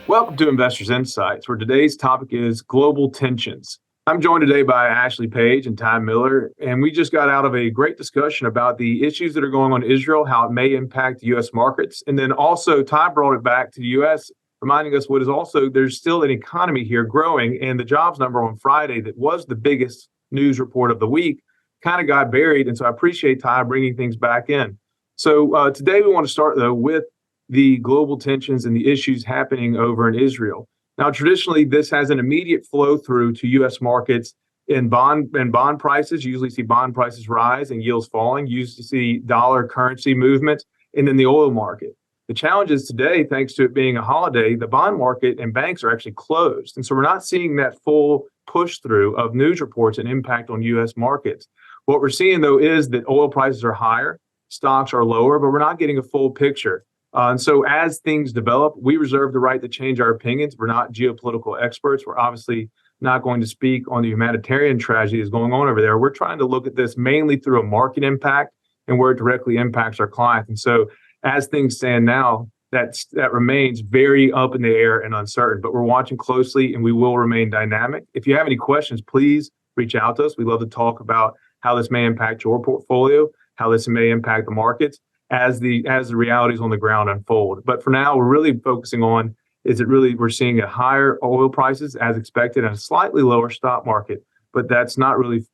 Welcome to Investors Insights, where today's topic is global tensions. I'm joined today by Ashley Page and Ty Miller, and we just got out of a great discussion about the issues that are going on in Israel, how it may impact the U.S. markets. And then also Ty brought it back to the U.S., reminding us what is also, there's still an economy here growing, and the jobs number on Friday that was the biggest news report of the week kind of got buried. And so I appreciate Ty bringing things back in. So today we want to start, though, with the global tensions and the issues happening over in Israel. Now, traditionally, this has an immediate flow through to U.S. markets in bond prices. You usually see bond prices rise and yields falling. You usually see dollar currency movement, and then the oil market. The challenge is today, thanks to it being a holiday, the bond market and banks are actually closed. And so we're not seeing that full push through of news reports and impact on U.S. markets. What we're seeing, though, is that oil prices are higher, stocks are lower, but we're not getting a full picture. And so as things develop, we reserve the right to change our opinions. We're not geopolitical experts. We're obviously not going to speak on the humanitarian tragedy that's going on over there. We're trying to look at this mainly through a market impact and where it directly impacts our clients. And so as things stand now, that remains very up in the air and uncertain, but we're watching closely and we will remain dynamic. If you have any questions, please reach out to us. We love to talk about how this may impact your portfolio, how this may impact the markets as the realities on the ground unfold. But for now, we're really focusing on, we're seeing a higher oil prices as expected and a slightly lower stock market, but that's not really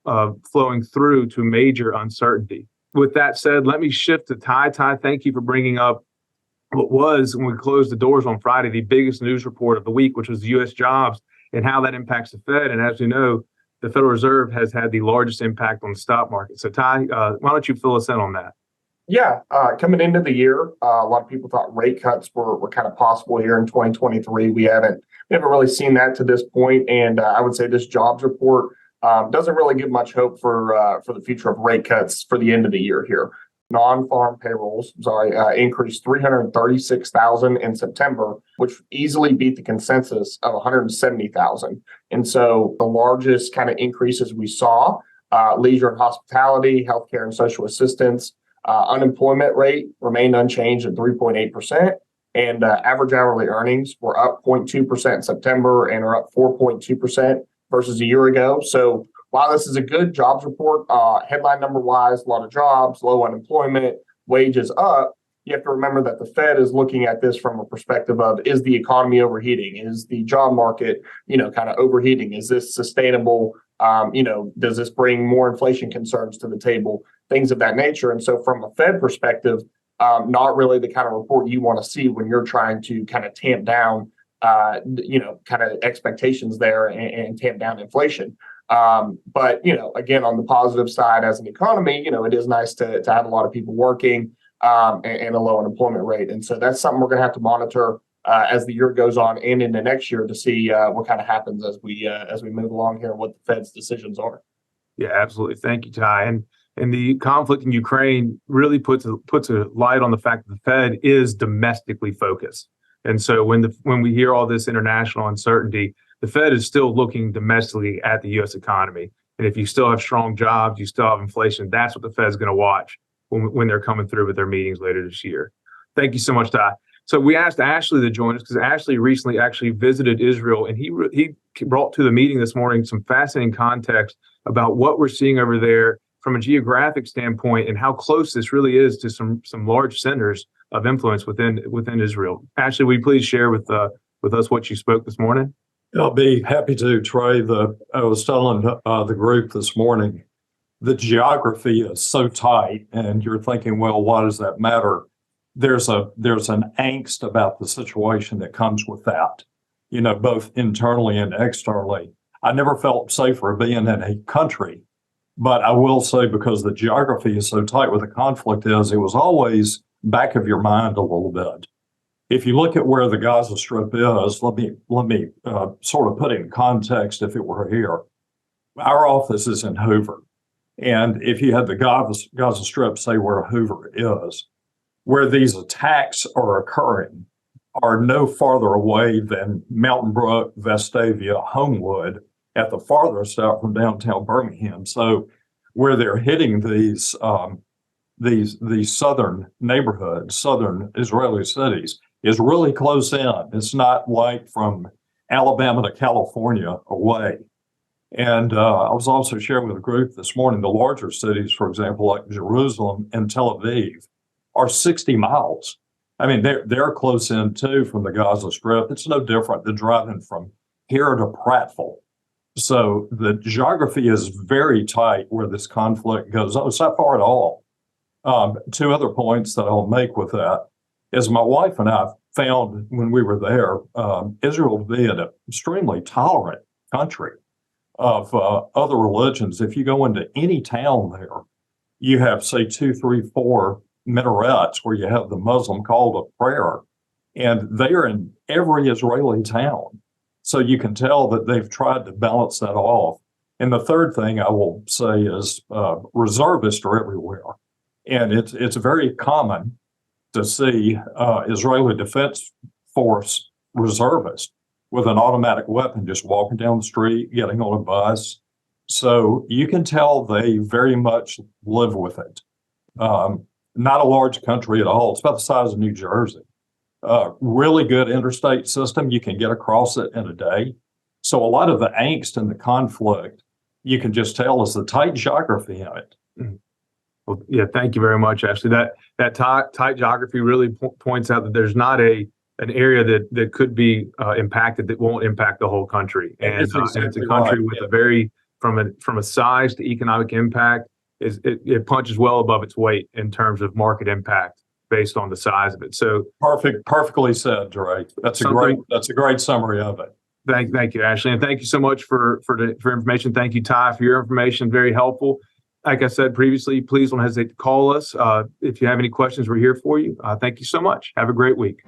flowing through to major uncertainty. With that said, let me shift to Ty. Ty, thank you for bringing up what was, when we closed the doors on Friday, the biggest news report of the week, which was U.S. jobs and how that impacts the Fed. And as you know, the Federal Reserve has had the largest impact on the stock market. So Ty, why don't you fill us in on that? Yeah, coming into the year, a lot of people thought rate cuts were kind of possible here in 2023. We haven't really seen that to this point, and I would say this jobs report doesn't really give much hope for the future of rate cuts for the end of the year here. Non-farm payrolls, increased 336,000 in September, which easily beat the consensus of 170,000. And so the largest kind of increases we saw, leisure and hospitality, healthcare and social assistance. Unemployment rate remained unchanged at 3.8%, and average hourly earnings were up 0.2% in September and are up 4.2% versus a year ago. So while this is a good jobs report, headline number wise, a lot of jobs, low unemployment, wages up, you have to remember that the Fed is looking at this from a perspective of, is the economy overheating? Is the job market, kind of overheating? Is this sustainable? Does this bring more inflation concerns to the table? Things of that nature. And so from a Fed perspective, not really the kind of report you want to see when you're trying to kind of tamp down, kind of expectations there and tamp down inflation. But, again, on the positive side as an economy, it is nice to have a lot of people working and a low unemployment rate. And so that's something we're going to have to monitor as the year goes on and into next year to see what kind of happens as we move along here and what the Fed's decisions are. Yeah, absolutely. Thank you, Ty. And the conflict in Ukraine really puts a light on the fact that the Fed is domestically focused. And so when we hear all this international uncertainty, the Fed is still looking domestically at the U.S. economy. And if you still have strong jobs, you still have inflation, that's what the Fed's going to watch when they're coming through with their meetings later this year. Thank you so much, Ty. So we asked Ashley to join us because Ashley recently actually visited Israel, and he brought to the meeting this morning some fascinating context about what we're seeing over there from a geographic standpoint and how close this really is to some large centers of influence within Israel. Ashley, will you please share with us what you spoke this morning? I'll be happy to, Trey. I was telling the group this morning, the geography is so tight, and you're thinking, well, why does that matter? There's an angst about the situation that comes with that, both internally and externally. I never felt safer being in a country, but I will say, because the geography is so tight where the conflict is, it was always back of your mind a little bit. If you look at where the Gaza Strip is, let me sort of put it in context. If it were here, our office is in Hoover, and if you had the Gaza Strip, say where Hoover is, where these attacks are occurring are no farther away than Mountain Brook, Vestavia, Homewood, at the farthest out from downtown Birmingham. So where they're hitting these southern neighborhoods, southern Israeli cities, is really close in. It's not like from Alabama to California away. And I was also sharing with a group this morning, the larger cities, for example, like Jerusalem and Tel Aviv, are 60 miles. I mean, they're close in too from the Gaza Strip. It's no different than driving from here to Prattville. So the geography is very tight where this conflict goes. Oh, it's not far at all. Two other points that I'll make with that is my wife and I found when we were there, Israel to be an extremely tolerant country of other religions. If you go into any town there, you have, say, 2, 3, 4 minarets where you have the Muslim call to prayer, and they are in every Israeli town. So you can tell that they've tried to balance that off. And the third thing I will say is reservists are everywhere. And it's very common to see Israeli Defense Force reservists with an automatic weapon just walking down the street, getting on a bus. So you can tell they very much live with it. Not a large country at all. It's about the size of New Jersey. Really good interstate system. You can get across it in a day. So a lot of the angst and the conflict, you can just tell is the tight geography in it. Well, yeah, thank you very much, Ashley. That tight geography really points out that there's not an area that could be impacted that won't impact the whole country. And it's a country with a very, from a size to economic impact, it punches well above its weight in terms of market impact based on the size of it. So perfectly said, Dre. That's a great summary of it. Thank you, Ashley, and thank you so much for information. Thank you, Ty, for your information. Very helpful. Like I said previously, please don't hesitate to call us if you have any questions. We're here for you. Thank you so much. Have a great week.